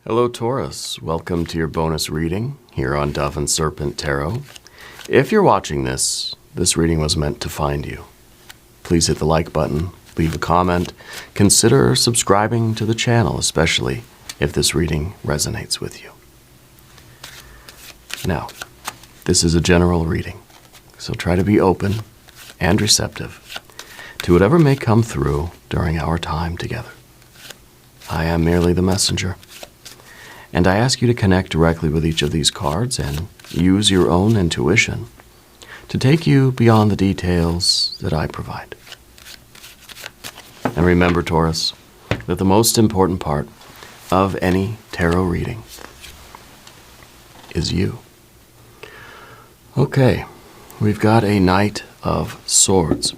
Hello Taurus, welcome to your bonus reading here on Dove and Serpent Tarot. If you're watching this reading was meant to find you. Please hit the like button, leave a comment, consider subscribing to the channel, especially if this reading resonates with you. Now, this is a general reading, so try to be open and receptive to whatever may come through during our time together. I am merely the messenger. And I ask you to connect directly with each of these cards and use your own intuition to take you beyond the details that I provide. And remember, Taurus, that the most important part of any tarot reading is you. Okay, we've got a Knight of Swords.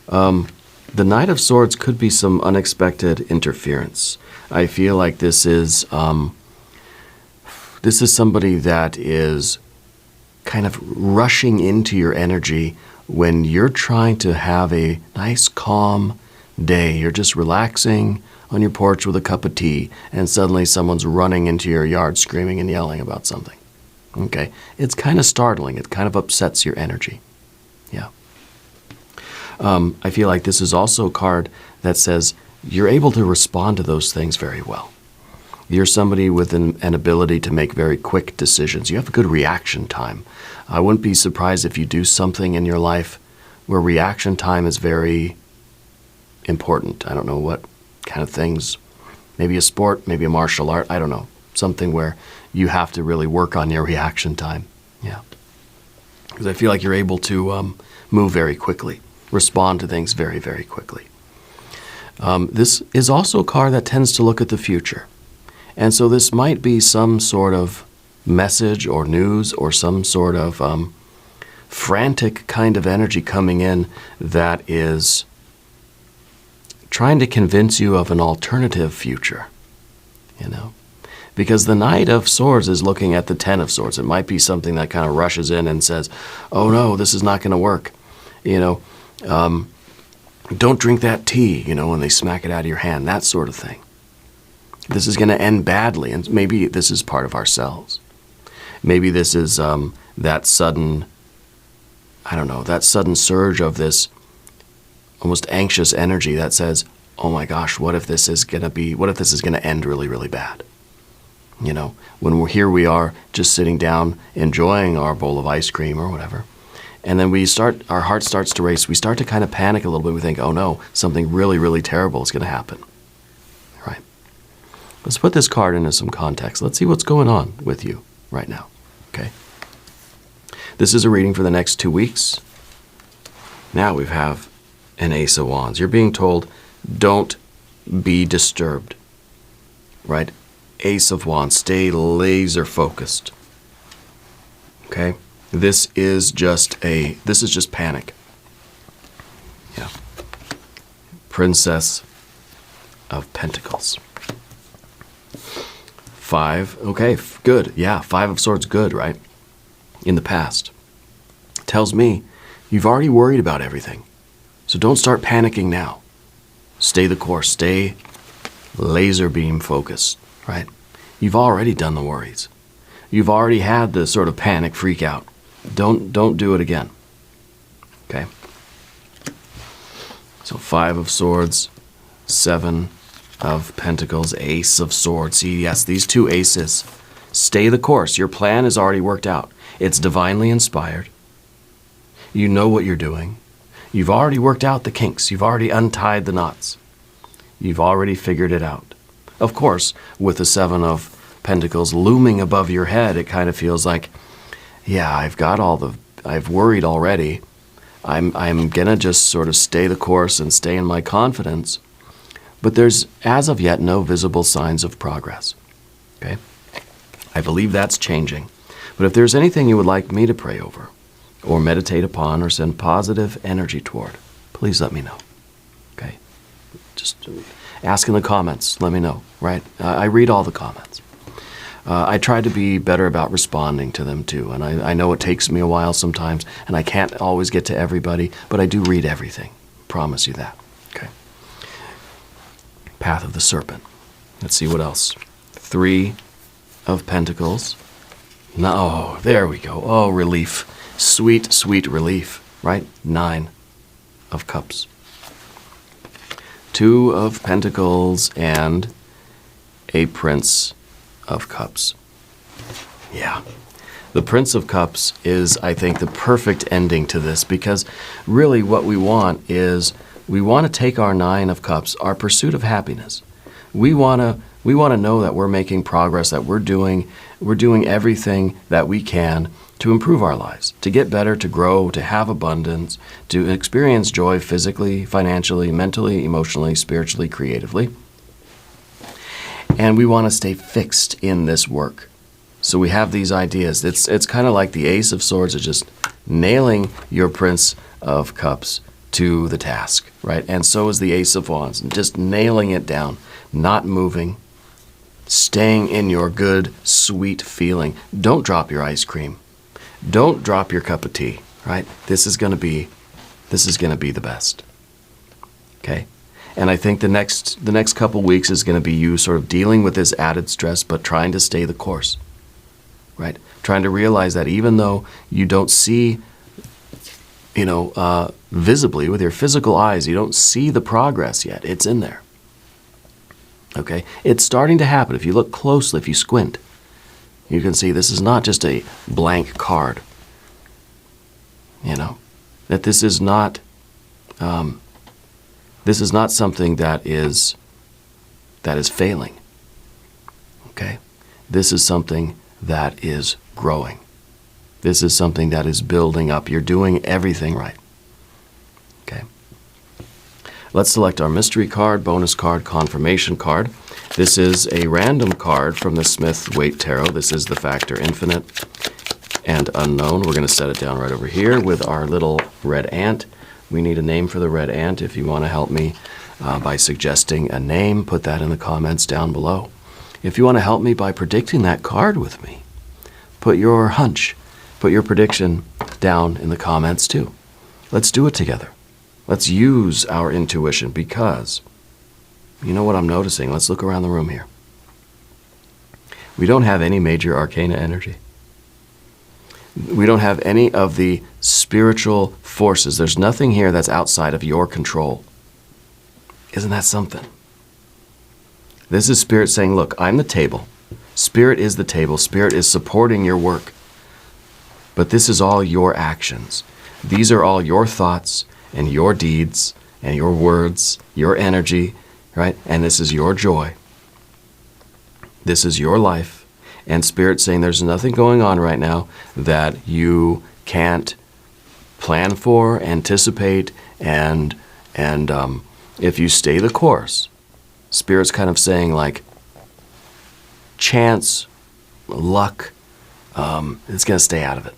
The Knight of Swords could be some unexpected interference. I feel like this is somebody that is kind of rushing into your energy when you're trying to have a nice, calm day. You're just relaxing on your porch with a cup of tea, and suddenly someone's running into your yard screaming and yelling about something. Okay? It's kind of startling. It kind of upsets your energy. Yeah. I feel like this is also a card that says you're able to respond to those things very well. You're somebody with an ability to make very quick decisions. You have a good reaction time. I wouldn't be surprised if you do something in your life where reaction time is very important. I don't know what kind of things. Maybe a sport, maybe a martial art. I don't know. Something where you have to really work on your reaction time. Yeah. Because I feel like you're able to move very quickly, respond to things very, very quickly. This is also a card that tends to look at the future. And so this might be some sort of message or news or some sort of frantic kind of energy coming in that is trying to convince you of an alternative future, you know? Because the Knight of Swords is looking at the Ten of Swords. It might be something that kind of rushes in and says, oh no, this is not going to work. You know, don't drink that tea, you know, when they smack it out of your hand, that sort of thing. This is going to end badly, and maybe this is part of ourselves. Maybe this is that sudden, I don't know, that sudden surge of this almost anxious energy that says, oh my gosh, what if this is going to end really, really bad? You know, when here we are just sitting down, enjoying our bowl of ice cream or whatever, and then our heart starts to race. We start to kind of panic a little bit. We think, oh no, something really, really terrible is going to happen. Right? Let's put this card into some context. Let's see what's going on with you right now. Okay? This is a reading for the next 2 weeks. Now we have an Ace of Wands. You're being told, don't be disturbed. Right? Ace of Wands. Stay laser focused. Okay? This is just panic. Yeah. Princess of Pentacles. 5, okay, good. Yeah, 5 of Swords, good, right? In the past. Tells me you've already worried about everything. So don't start panicking now. Stay the course. Stay laser beam focused, right? You've already done the worries. You've already had the sort of panic freak out. Don't do it again. Okay? So 5 of Swords, 7 of Pentacles, Ace of Swords. See, yes, these two aces. Stay the course. Your plan is already worked out. It's divinely inspired. You know what you're doing. You've already worked out the kinks. You've already untied the knots. You've already figured it out. Of course, with the 7 of Pentacles looming above your head, it kind of feels like, yeah, I've worried already. I'm gonna just sort of stay the course and stay in my confidence. But there's, as of yet, no visible signs of progress. Okay? I believe that's changing. But if there's anything you would like me to pray over, or meditate upon, or send positive energy toward, please let me know. Okay? Just ask in the comments. Let me know, right? I read all the comments. I try to be better about responding to them too, and I know it takes me a while sometimes, and I can't always get to everybody, but I do read everything. Promise you that. Okay. Path of the Serpent. Let's see what else. 3 of Pentacles. No, there we go. Oh, relief. Sweet, sweet relief, right? 9 of Cups. 2 of Pentacles and a Prince of Cups. Yeah. The Prince of Cups is, I think, the perfect ending to this, because really what we want is we want to take our 9 of Cups, our pursuit of happiness. We want to know that we're making progress, that we're doing everything that we can to improve our lives, to get better, to grow, to have abundance, to experience joy physically, financially, mentally, emotionally, spiritually, creatively. And we want to stay fixed in this work. So we have these ideas. It's kind of like the Ace of Swords is just nailing your Prince of Cups to the task, right? And so is the Ace of Wands, just nailing it down, not moving, staying in your good, sweet feeling. Don't drop your ice cream. Don't drop your cup of tea, right? This is going to be the best. Okay? And I think the next couple weeks is going to be you sort of dealing with this added stress, but trying to stay the course. Right? Trying to realize that even though you don't see, visibly with your physical eyes, you don't see the progress yet. It's in there. Okay? It's starting to happen. If you look closely, if you squint, you can see this is not just a blank card. That this is not something that is failing. Okay? This is something that is growing. This is something that is building up. You're doing everything right. Okay. Let's select our mystery card, bonus card, confirmation card. This is a random card from the Smith-Waite Tarot. This is the factor infinite and unknown. We're going to set it down right over here with our little red ant. We need a name for the red ant. If you want to help me by suggesting a name, put that in the comments down below. If you want to help me by predicting that card with me, put your hunch, put your prediction down in the comments too. Let's do it together. Let's use our intuition, because you know what I'm noticing? Let's look around the room here. We don't have any major arcana energy. We don't have any of the spiritual forces. There's nothing here that's outside of your control. Isn't that something? This is Spirit saying, look, I'm the table. Spirit is the table. Spirit is supporting your work. But this is all your actions. These are all your thoughts and your deeds and your words, your energy, right? And this is your joy. This is your life. And Spirit saying there's nothing going on right now that you can't plan for, anticipate, and if you stay the course, Spirit's kind of saying like chance, luck, it's going to stay out of it,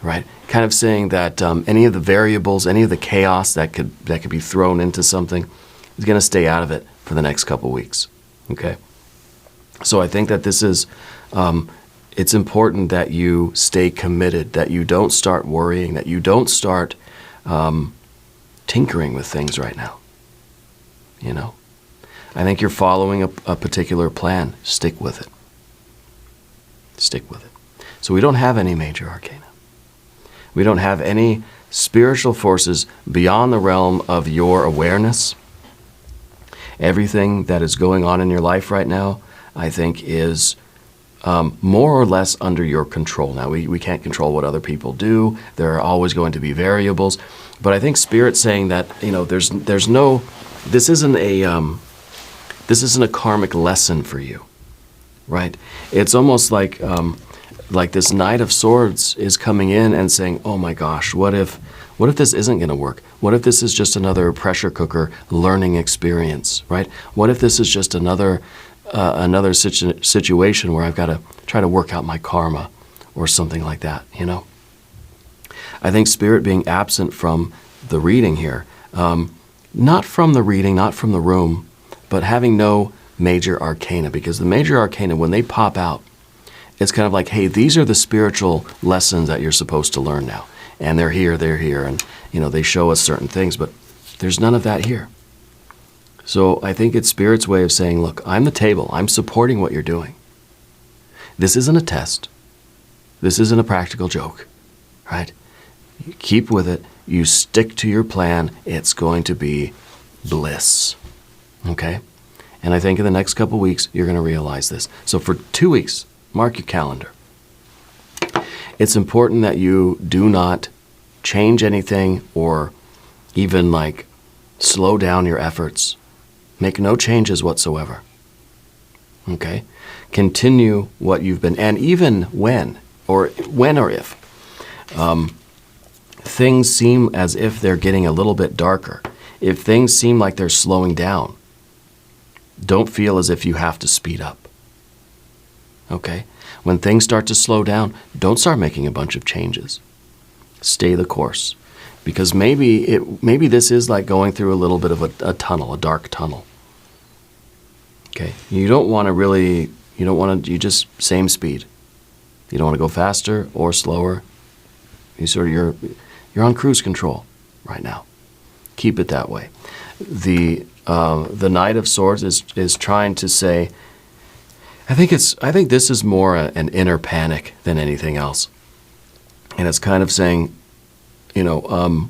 right? Kind of saying that any of the variables, any of the chaos that could be thrown into something is going to stay out of it for the next couple weeks, okay? So I think that this is, it's important that you stay committed, that you don't start worrying, that you don't start tinkering with things right now, I think you're following a particular plan. Stick with it. Stick with it. So we don't have any major arcana. We don't have any spiritual forces beyond the realm of your awareness. Everything that is going on in your life right now, I think, is more or less under your control. Now, we can't control what other people do. There are always going to be variables. But I think Spirit's saying that, there's no, this isn't a karmic lesson for you, right? It's almost like this Knight of Swords is coming in and saying, oh my gosh, what if this isn't going to work? What if this is just another pressure cooker learning experience, right? What if this is just another situation where I've got to try to work out my karma or something like that, I think Spirit being absent from the reading here, not from the reading, not from the room, but having no major arcana, because the major arcana, when they pop out, it's kind of like, hey, these are the spiritual lessons that you're supposed to learn now. And they're here, and, they show us certain things, but there's none of that here. So I think it's Spirit's way of saying, look, I'm the table. I'm supporting what you're doing. This isn't a test. This isn't a practical joke, right? You keep with it. You stick to your plan. It's going to be bliss, okay? And I think in the next couple weeks, you're going to realize this. So for 2 weeks, mark your calendar. It's important that you do not change anything or even like slow down your efforts. Make no changes whatsoever. Okay? Continue what you've been, and even when or if things seem as if they're getting a little bit darker, if things seem like they're slowing down, don't feel as if you have to speed up. Okay? When things start to slow down, don't start making a bunch of changes. Stay the course. Because maybe this is like going through a little bit of a tunnel, a dark tunnel. Okay? You just same speed. You don't want to go faster or slower. You're on cruise control right now. Keep it that way. The Knight of Swords is trying to say, I think this is more an inner panic than anything else. And it's kind of saying, for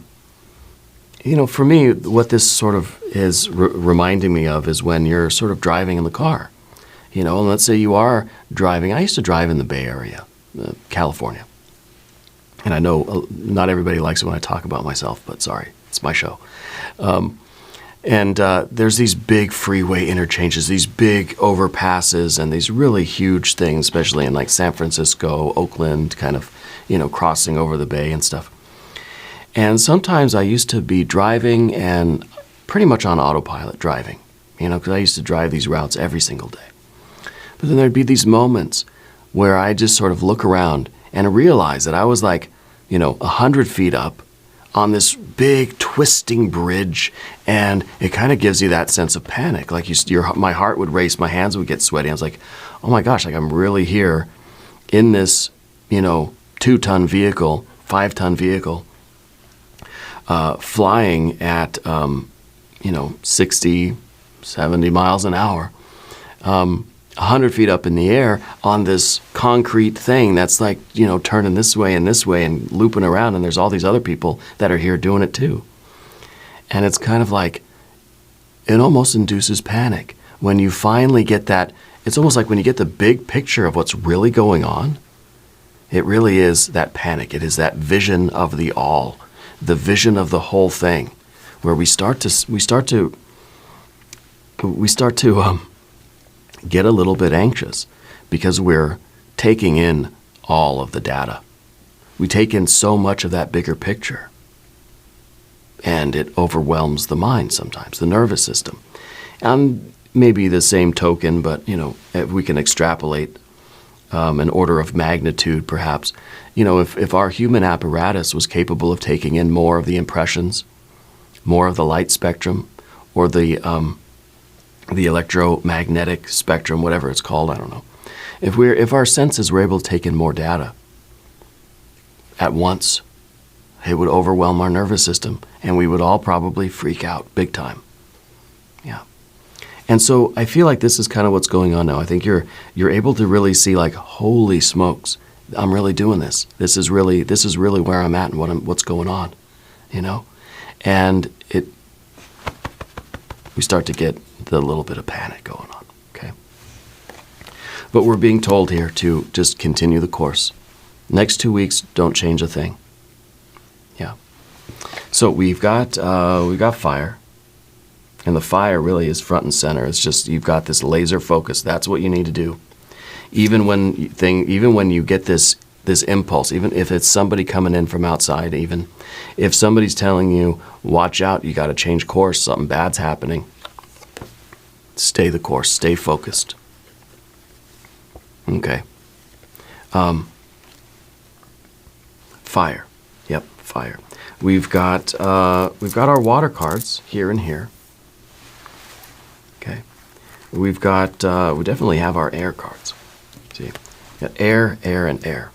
me, what this sort of is reminding me of is when you're sort of driving in the car. And let's say you are driving. I used to drive in the Bay Area, California. And I know not everybody likes it when I talk about myself, but sorry, it's my show. And there's these big freeway interchanges, these big overpasses, and these really huge things, especially in like San Francisco, Oakland, kind of, crossing over the bay and stuff. And sometimes I used to be driving and pretty much on autopilot driving, because I used to drive these routes every single day. But then there'd be these moments where I just sort of look around and realize that I was like, 100 feet up on this big twisting bridge, and it kind of gives you that sense of panic. Like my heart would race, my hands would get sweaty. I was like, oh my gosh, like I'm really here in this, 2-ton vehicle, 5-ton vehicle, flying at, 60, 70 miles an hour, 100 feet up in the air on this concrete thing that's like, turning this way and looping around, and there's all these other people that are here doing it too. And it's kind of like, it almost induces panic when you finally get that. It's almost like when you get the big picture of what's really going on, it really is that panic. It is that vision of the all, the vision of the whole thing, where we start to get a little bit anxious because we're taking in all of the data. We take in so much of that bigger picture, and it overwhelms the mind sometimes, the nervous system. And maybe the same token, but if we can extrapolate an order of magnitude perhaps, if our human apparatus was capable of taking in more of the impressions, more of the light spectrum, or the electromagnetic spectrum, whatever it's called, I don't know. If our senses were able to take in more data at once, it would overwhelm our nervous system, and we would all probably freak out big time. Yeah. And so I feel like this is kind of what's going on now. I think you're able to really see, like, holy smokes, I'm really doing this. This is really where I'm at and what's going on, And we start to get the little bit of panic going on, okay? But we're being told here to just continue the course. Next 2 weeks, don't change a thing. Yeah. So we've got fire, and the fire really is front and center. It's just you've got this laser focus. That's what you need to do. Even when you get this impulse, even if it's somebody coming in from outside, even if somebody's telling you, watch out, you got to change course, something bad's happening, stay the course, stay focused. Okay. Fire. Yep, fire. We've got our water cards here and here. Okay. We definitely have our air cards. See, got air, air, and air.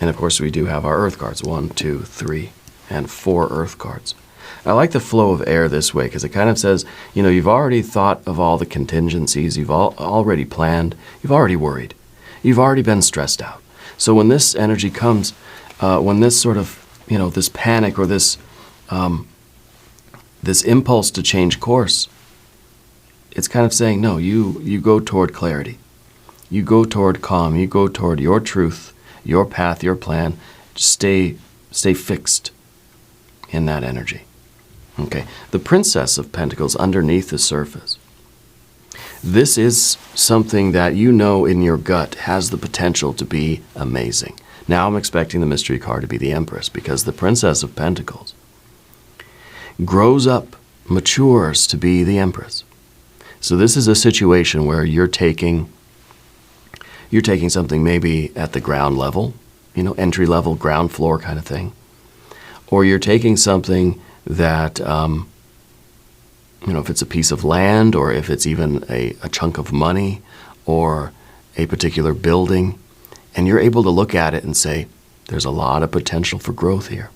And of course we do have our earth cards, 1, 2, 3, and 4 earth cards. I like the flow of air this way because it kind of says, you've already thought of all the contingencies, you've already planned, you've already worried, you've already been stressed out. So when this energy comes, when this sort of, this panic or this impulse to change course, it's kind of saying, no, you go toward clarity. You go toward calm. You go toward your truth, your path, your plan. Stay fixed in that energy. Okay. The Princess of Pentacles underneath the surface. This is something that in your gut has the potential to be amazing. Now I'm expecting the mystery card to be the Empress because the Princess of Pentacles grows up, matures to be the Empress. So this is a situation where you're taking something maybe at the ground level, entry level, ground floor kind of thing. Or you're taking something that, if it's a piece of land or if it's even a chunk of money or a particular building, and you're able to look at it and say, there's a lot of potential for growth here.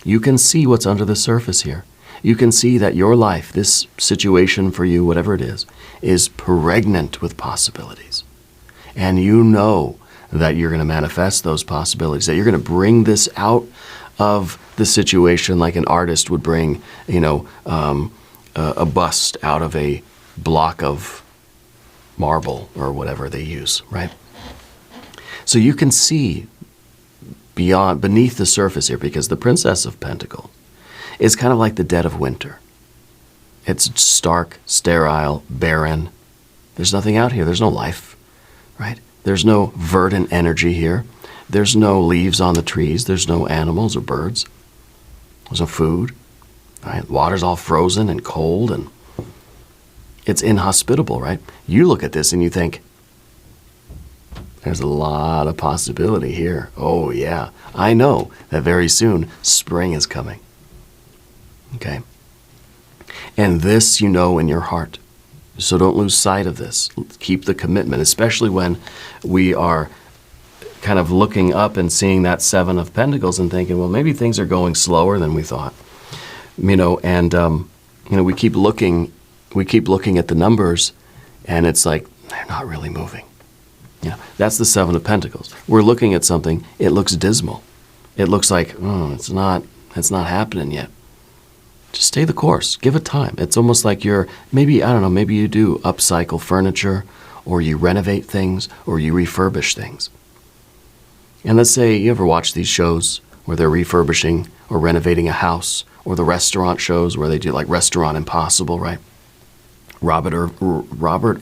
You can see what's under the surface here. You can see that your life, this situation for you, whatever it is pregnant with possibilities. And you know that you're going to manifest those possibilities, that you're going to bring this out of the situation like an artist would bring, a bust out of a block of marble or whatever they use, right? So you can see beneath the surface here, because the Princess of Pentacles is kind of like the dead of winter. It's stark, sterile, barren. There's nothing out here. There's no life, right? There's no verdant energy here. There's no leaves on the trees. There's no animals or birds. There's no food, right? Water's all frozen and cold, and it's inhospitable, right? You look at this and you think, there's a lot of possibility here. Oh, yeah. I know that very soon spring is coming. Okay? And this in your heart. So don't lose sight of this. Keep the commitment, especially when we are kind of looking up and seeing that Seven of Pentacles and thinking, well, maybe things are going slower than we thought. We keep looking at the numbers, and it's like, they're not really moving. That's the Seven of Pentacles. We're looking at something, it looks dismal. It looks like, it's not happening yet. Just stay the course. Give it time. It's almost like maybe you do upcycle furniture, or you renovate things, or you refurbish things. And let's say you ever watch these shows where they're refurbishing or renovating a house, or the restaurant shows where they do like Restaurant Impossible, right? Robert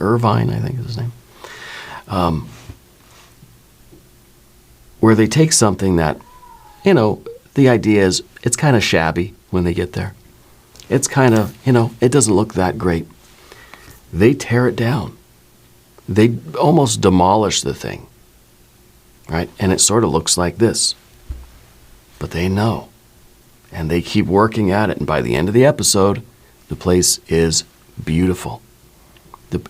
Irvine, I think is his name. Where they take something that, the idea is it's kind of shabby when they get there. It's kind of, it doesn't look that great. They tear it down. They almost demolish the thing, right? And it sort of looks like this. But they know. And they keep working at it. And by the end of the episode, the place is beautiful.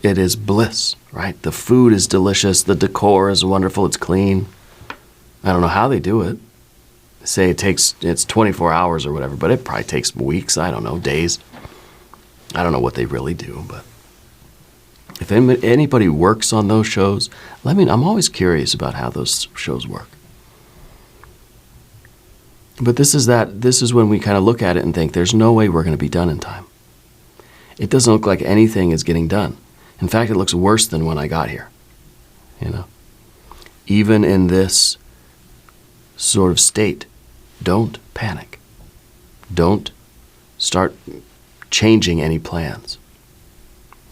It is bliss, right? The food is delicious. The decor is wonderful. It's clean. I don't know how they do it. Say it's 24 hours or whatever, but it probably takes weeks, I don't know, days. I don't know what they really do, but if anybody works on those shows, I'm always curious about how those shows work. But this is when we kind of look at it and think, there's no way we're going to be done in time. It doesn't look like anything is getting done. In fact, it looks worse than when I got here. Even in this sort of state, don't panic. Don't start changing any plans.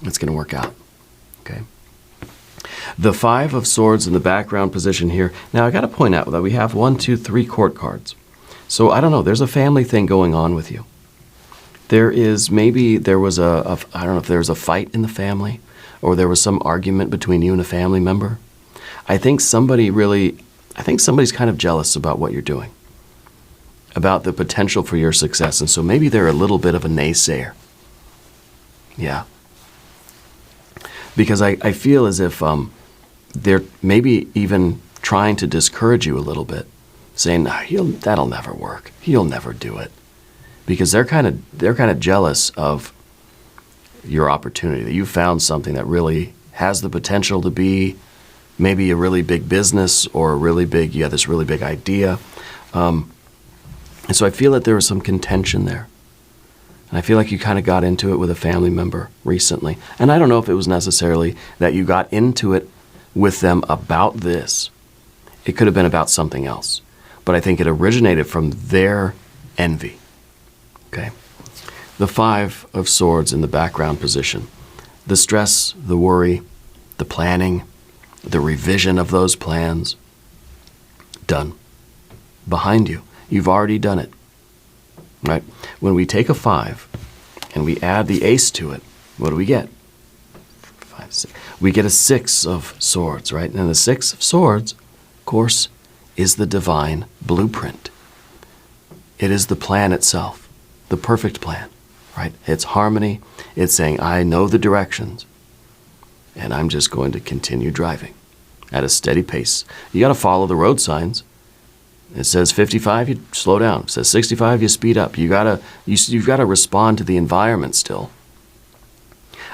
It's going to work out. Okay. The Five of Swords in the background position here. Now, I got to point out that we have 1, 2, 3 court cards. So I don't know. There's a family thing going on with you. There was I don't know if there was a fight in the family, or there was some argument between you and a family member. I think somebody's kind of jealous about what you're doing, about the potential for your success. And so maybe they're a little bit of a naysayer. Yeah. Because I feel as if they're maybe even trying to discourage you a little bit, saying, that'll never work. He'll never do it. because they're kind of jealous of your opportunity, that you found something that really has the potential to be maybe a really big business or a really big, this really big idea. And so I feel that there was some contention there. And I feel like you kind of got into it with a family member recently. And I don't know if it was necessarily that you got into it with them about this. It could have been about something else. But I think it originated from their envy. Okay? The 5 of Swords in the background position. The stress, the worry, the planning, the revision of those plans. Done. Behind you. You've already done it. Right? When we take a 5 and we add the ace to it, what do we get? 5, 6. We get a 6 of Swords, right? And the 6 of Swords, of course, is the divine blueprint. It is the plan itself, the perfect plan, right? It's harmony. It's saying, I know the directions, and I'm just going to continue driving at a steady pace. You got to follow the road signs. It says 55, you slow down. It says 65, you speed up. You've got to respond to the environment still.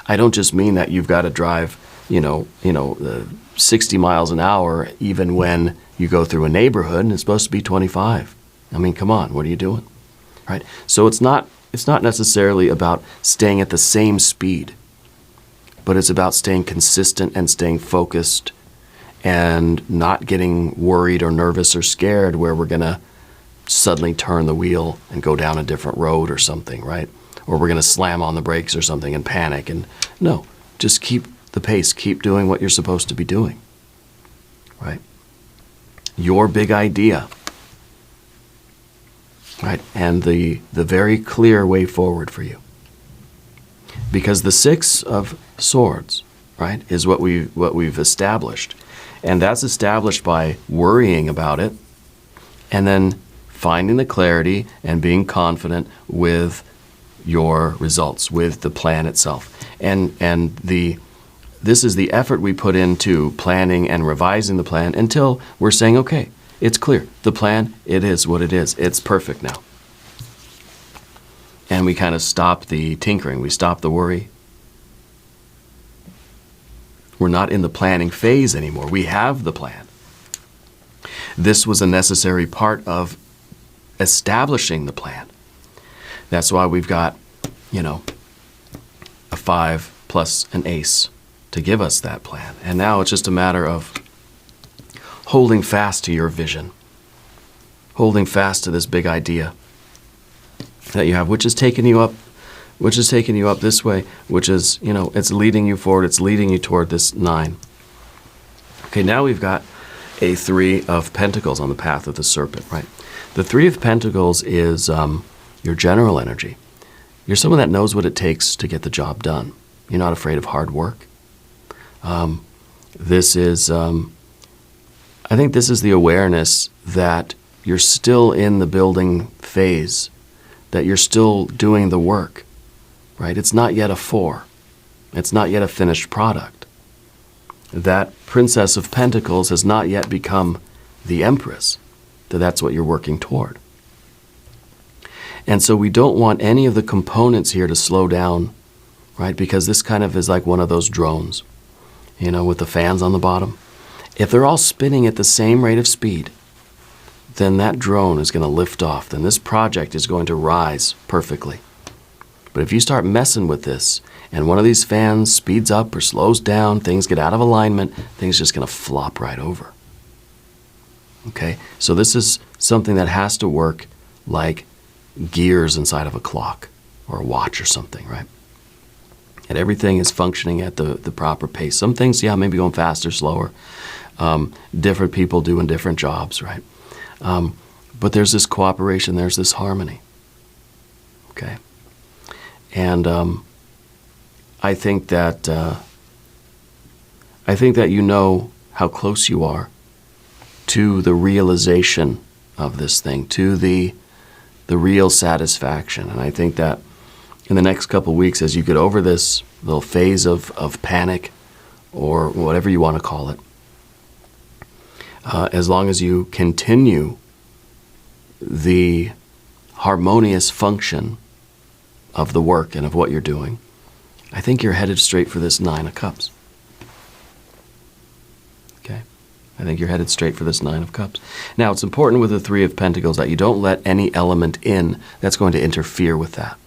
I don't just mean that you've got to drive, 60 miles an hour even when you go through a neighborhood and it's supposed to be 25. I mean, come on, what are you doing? Right? So it's not necessarily about staying at the same speed, but it's about staying consistent and staying focused and not getting worried or nervous or scared where we're going to suddenly turn the wheel and go down a different road or something, right? Or we're going to slam on the brakes or something and panic. And no, just keep the pace. Keep doing what you're supposed to be doing, right? Your big idea, right? And the very clear way forward for you. Because the 6 of Swords, right, is what we've established. And that's established by worrying about it and then finding the clarity and being confident with your results, with the plan itself. And this is the effort we put into planning and revising the plan until we're saying, okay, it's clear. The plan, it is what it is. It's perfect now. And we kind of stop the tinkering. We stop the worry. We're not in the planning phase anymore. We have the plan. This was a necessary part of establishing the plan. That's why we've got, a 5 plus an ace to give us that plan. And now it's just a matter of holding fast to your vision, holding fast to this big idea that you have, which is taking you up this way, which is, it's leading you forward, it's leading you toward this 9. Okay, now we've got a 3 of Pentacles on the path of the Serpent, right? The 3 of Pentacles is your general energy. You're someone that knows what it takes to get the job done. You're not afraid of hard work. This is, I think this is the awareness that you're still in the building phase, that you're still doing the work. Right? It's not yet a 4. It's not yet a finished product. That Princess of Pentacles has not yet become the Empress. That's what you're working toward. And so we don't want any of the components here to slow down, right? Because this kind of is like one of those drones, with the fans on the bottom. If they're all spinning at the same rate of speed, then that drone is going to lift off. Then this project is going to rise perfectly. But if you start messing with this, and one of these fans speeds up or slows down, things get out of alignment, things are just going to flop right over. Okay? So this is something that has to work like gears inside of a clock or a watch or something, right? And everything is functioning at the proper pace. Some things, maybe going faster, slower. Different people doing different jobs, right? But there's this cooperation, there's this harmony. Okay? And I think that you know how close you are to the realization of this thing, to the real satisfaction. And I think that in the next couple of weeks, as you get over this little phase of panic, or whatever you want to call it, as long as you continue the harmonious function of the work and of what you're doing, I think you're headed straight for this Nine of Cups. Okay? I think you're headed straight for this Nine of Cups. Now, it's important with the Three of Pentacles that you don't let any element in that's going to interfere with that.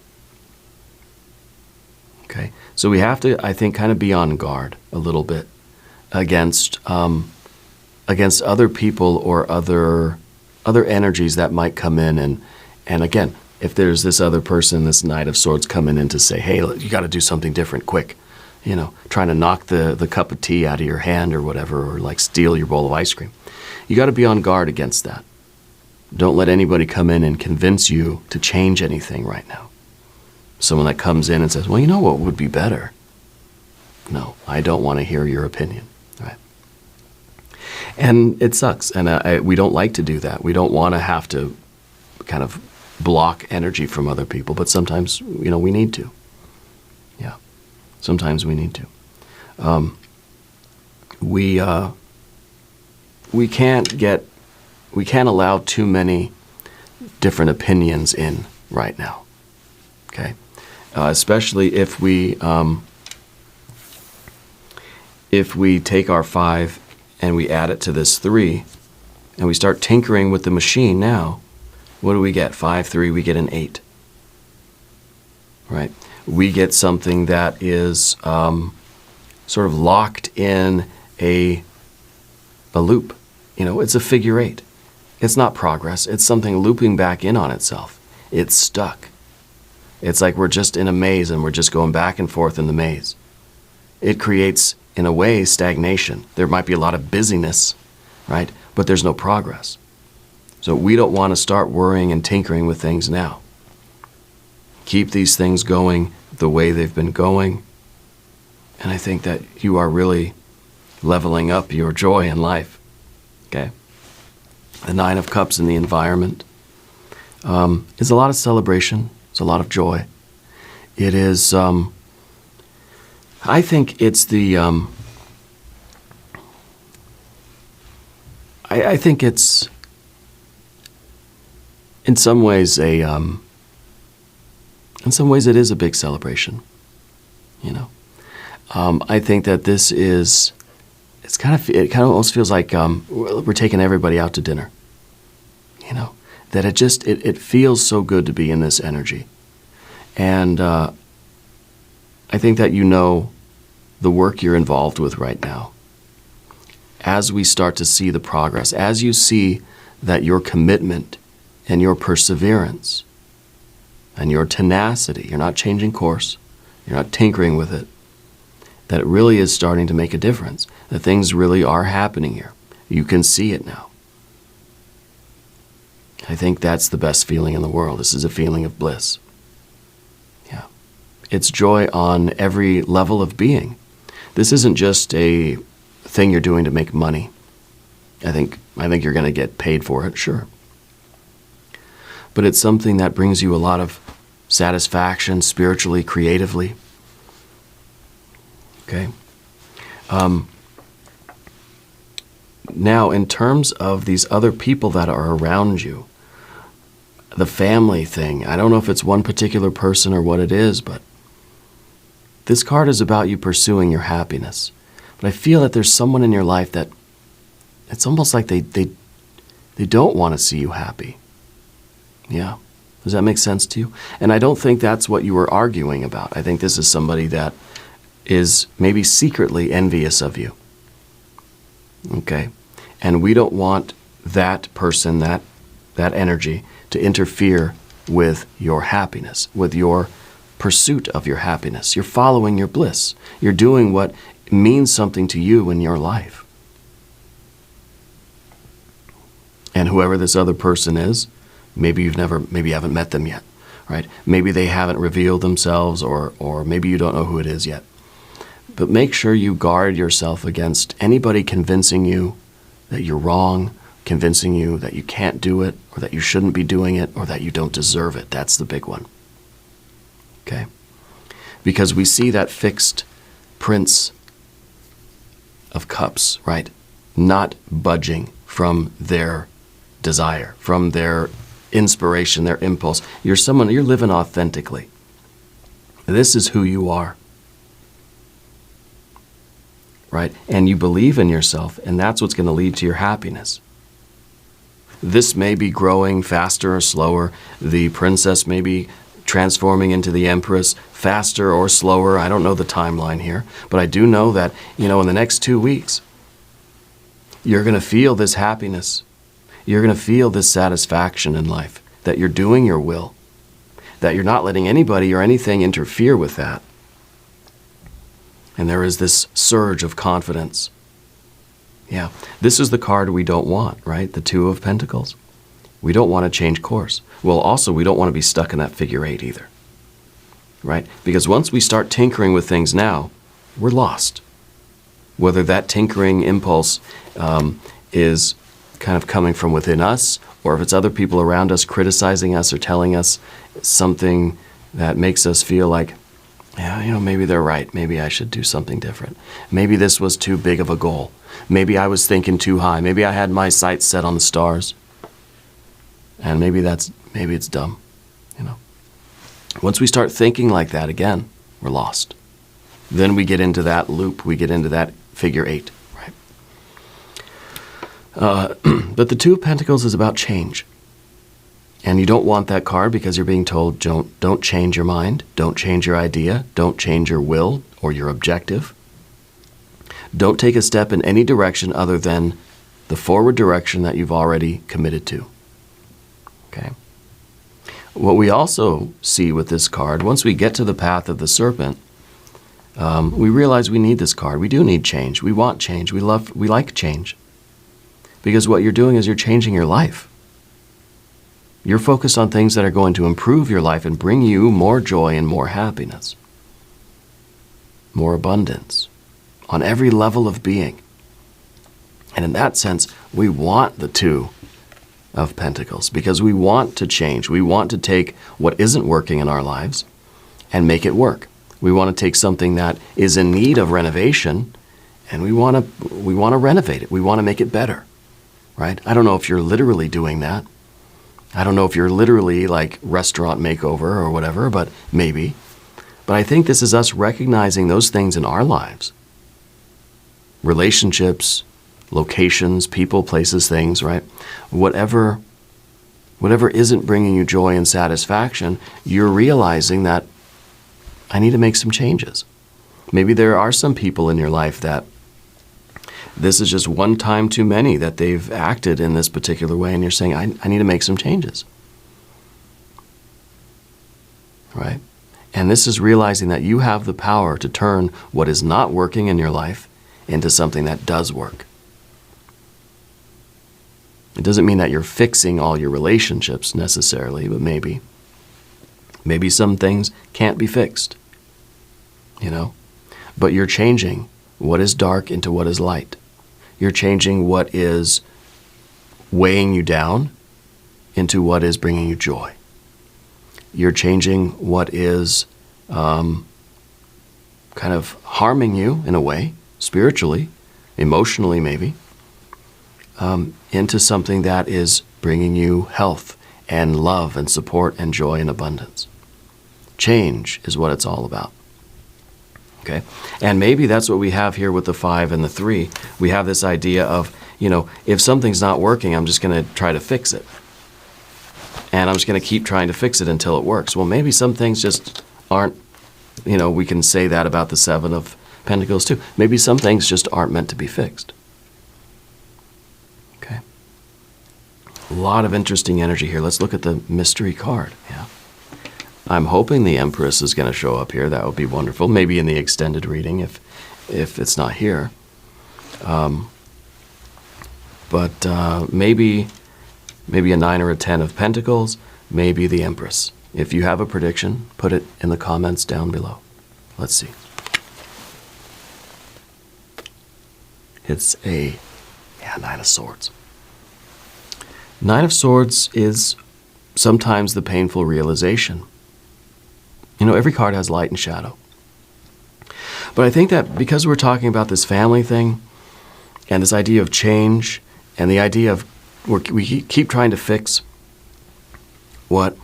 Okay? So we have to, I think, kind of be on guard a little bit against other people or other energies that might come in. And again, if there's this other person, this Knight of Swords coming in to say, hey, you got to do something different, quick. You know, trying to knock the cup of tea out of your hand or whatever, or like steal your bowl of ice cream. You got to be on guard against that. Don't let anybody come in and convince you to change anything right now. Someone that comes in and says, well, you know what would be better? No, I don't want to hear your opinion. Right? And it sucks. And we don't like to do that. We don't want to have to kind of block energy from other people, but sometimes, you know, we need to. Yeah, sometimes we need to. We can't allow too many different opinions in right now. Okay, especially if we take our 5 and we add it to this 3, and we start tinkering with the machine now. What do we get? 5, 3, we get an 8. Right? We get something that is sort of locked in a loop. You know, it's a figure 8. It's not progress. It's something looping back in on itself. It's stuck. It's like we're just in a maze and we're just going back and forth in the maze. It creates, in a way, stagnation. There might be a lot of busyness, right? But there's no progress. So we don't want to start worrying and tinkering with things now. Keep these things going the way they've been going. And I think that you are really leveling up your joy in life. Okay? The Nine of Cups in the environment is a lot of celebration. It's a lot of joy. It is, I think it's the, I think it's, in some ways it is a big celebration, you know. I think that this is, it kind of almost feels like we're taking everybody out to dinner, you know. That it feels so good to be in this energy. And I think that you know the work you're involved with right now. As we start to see the progress, as you see that your commitment and your perseverance and your tenacity, you're not changing course, you're not tinkering with it, that it really is starting to make a difference, that things really are happening here. You can see it now. I think that's the best feeling in the world. This is a feeling of bliss. Yeah. It's joy on every level of being. This isn't just a thing you're doing to make money. I think you're going to get paid for it, sure. But it's something that brings you a lot of satisfaction spiritually, creatively. Okay. Now, in terms of these other people that are around you, the family thing, I don't know if it's one particular person or what it is, but this card is about you pursuing your happiness. But I feel that there's someone in your life that it's almost like they don't want to see you happy. Yeah. Does that make sense to you? And I don't think that's what you were arguing about. I think this is somebody that is maybe secretly envious of you. Okay? And we don't want that person, that energy, to interfere with your happiness, with your pursuit of your happiness. You're following your bliss. You're doing what means something to you in your life. And whoever this other person is, maybe you haven't met them yet, right? Maybe they haven't revealed themselves, or maybe you don't know who it is yet. But make sure you guard yourself against anybody convincing you that you're wrong, convincing you that you can't do it, or that you shouldn't be doing it, or that you don't deserve it. That's the big one. Okay? Because we see that fixed Prince of Cups, right? Not budging from their desire, from their inspiration, their impulse. You're living authentically. This is who you are. Right? And you believe in yourself, and that's what's going to lead to your happiness. This may be growing faster or slower. The princess may be transforming into the empress faster or slower. I don't know the timeline here, but I do know that, in the next 2 weeks, you're going to feel this happiness. You're going to feel this satisfaction in life, that you're doing your will, that you're not letting anybody or anything interfere with that. And there is this surge of confidence. Yeah, this is the card we don't want, right? The Two of Pentacles. We don't want to change course. Well, also, we don't want to be stuck in that figure 8 either, right? Because once we start tinkering with things now, we're lost. Whether that tinkering impulse is kind of coming from within us, or if it's other people around us criticizing us or telling us something that makes us feel like, yeah, maybe they're right. Maybe I should do something different. Maybe this was too big of a goal. Maybe I was thinking too high. Maybe I had my sights set on the stars. And maybe it's dumb, Once we start thinking like that again, we're lost. Then we get into that loop. We get into that figure 8, right? But the Two of Pentacles is about change. And you don't want that card because you're being told, don't change your mind, don't change your idea, don't change your will or your objective. Don't take a step in any direction other than the forward direction that you've already committed to. Okay. What we also see with this card, once we get to the path of the serpent, we realize we need this card. We do need change. We want change. We like change. Because what you're doing is you're changing your life. You're focused on things that are going to improve your life and bring you more joy and more happiness, more abundance on every level of being. And in that sense, we want the Two of Pentacles because we want to change. We want to take what isn't working in our lives and make it work. We want to take something that is in need of renovation and we want to renovate it. We want to make it better, right? I don't know if you're literally doing that. I don't know if you're literally like restaurant makeover or whatever, but maybe. But I think this is us recognizing those things in our lives. Relationships, locations, people, places, things, right? Whatever isn't bringing you joy and satisfaction, you're realizing that I need to make some changes. Maybe there are some people in your life that this is just one time too many that they've acted in this particular way, and you're saying, I need to make some changes. Right? And this is realizing that you have the power to turn what is not working in your life into something that does work. It doesn't mean that you're fixing all your relationships necessarily, but maybe some things can't be fixed, But you're changing what is dark into what is light. You're changing what is weighing you down into what is bringing you joy. You're changing what is kind of harming you in a way, spiritually, emotionally maybe, into something that is bringing you health and love and support and joy and abundance. Change is what it's all about. Okay? And maybe that's what we have here with the 5 and the 3. We have this idea of, if something's not working, I'm just going to try to fix it. And I'm just going to keep trying to fix it until it works. Well, maybe some things just aren't, we can say that about the 7 of Pentacles too. Maybe some things just aren't meant to be fixed. Okay? A lot of interesting energy here. Let's look at the mystery card. Yeah. I'm hoping the Empress is going to show up here. That would be wonderful. Maybe in the extended reading if it's not here. But maybe a 9 or a 10 of Pentacles, maybe the Empress. If you have a prediction, put it in the comments down below. Let's see. It's a 9 of Swords. 9 of Swords is sometimes the painful realization. Every card has light and shadow. But I think that because we're talking about this family thing and this idea of change and the idea of we keep trying to fix, what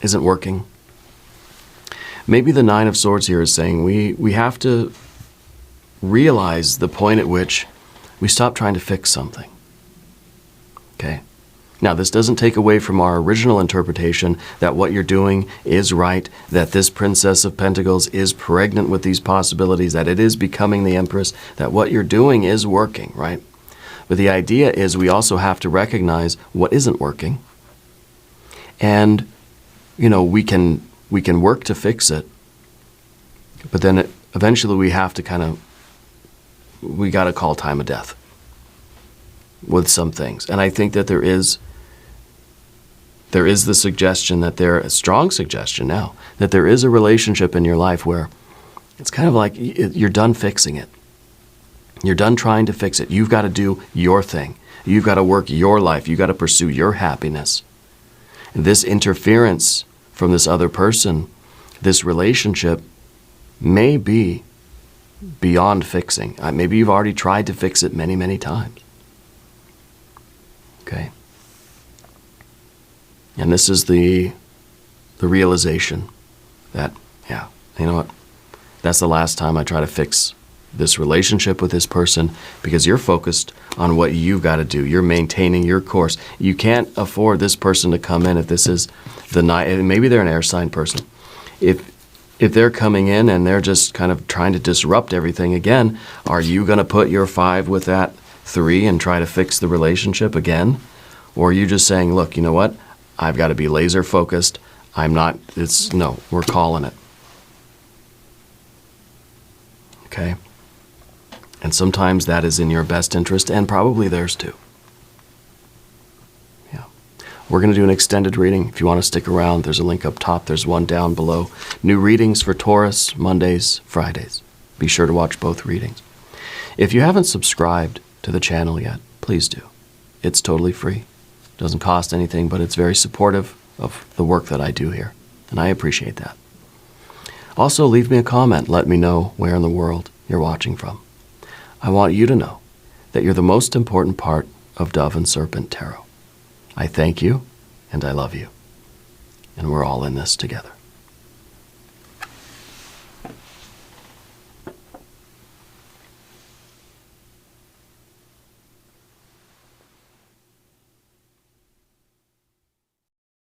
isn't working. Maybe the Nine of Swords here is saying we have to realize the point at which we stop trying to fix something. Okay? Now, this doesn't take away from our original interpretation that what you're doing is right, that this Princess of Pentacles is pregnant with these possibilities, that it is becoming the Empress, that what you're doing is working, right? But the idea is we also have to recognize what isn't working. And, we can work to fix it, but then eventually we have to we got to call time of death with some things. And I think that there is the suggestion a strong suggestion now, that there is a relationship in your life where it's kind of like you're done fixing it. You're done trying to fix it. You've got to do your thing. You've got to work your life. You've got to pursue your happiness. And this interference from this other person, this relationship, may be beyond fixing. Maybe you've already tried to fix it many, many times. Okay? And this is the realization that, you know what? That's the last time I try to fix this relationship with this person, because you're focused on what you've got to do. You're maintaining your course. You can't afford this person to come in if this is the night. Maybe they're an air sign person. If they're coming in and they're just kind of trying to disrupt everything again, are you going to put your 5 with that 3 and try to fix the relationship again? Or are you just saying, look, you know what? I've got to be laser focused. No, we're calling it. Okay? And sometimes that is in your best interest, and probably theirs too. Yeah. We're going to do an extended reading. If you want to stick around, there's a link up top. There's one down below. New readings for Taurus, Mondays, Fridays. Be sure to watch both readings. If you haven't subscribed to the channel yet, please do. It's totally free. Doesn't cost anything, but it's very supportive of the work that I do here, and I appreciate that. Also, leave me a comment. Let me know where in the world you're watching from. I want you to know that you're the most important part of Dove and Serpent Tarot. I thank you, and I love you. And we're all in this together.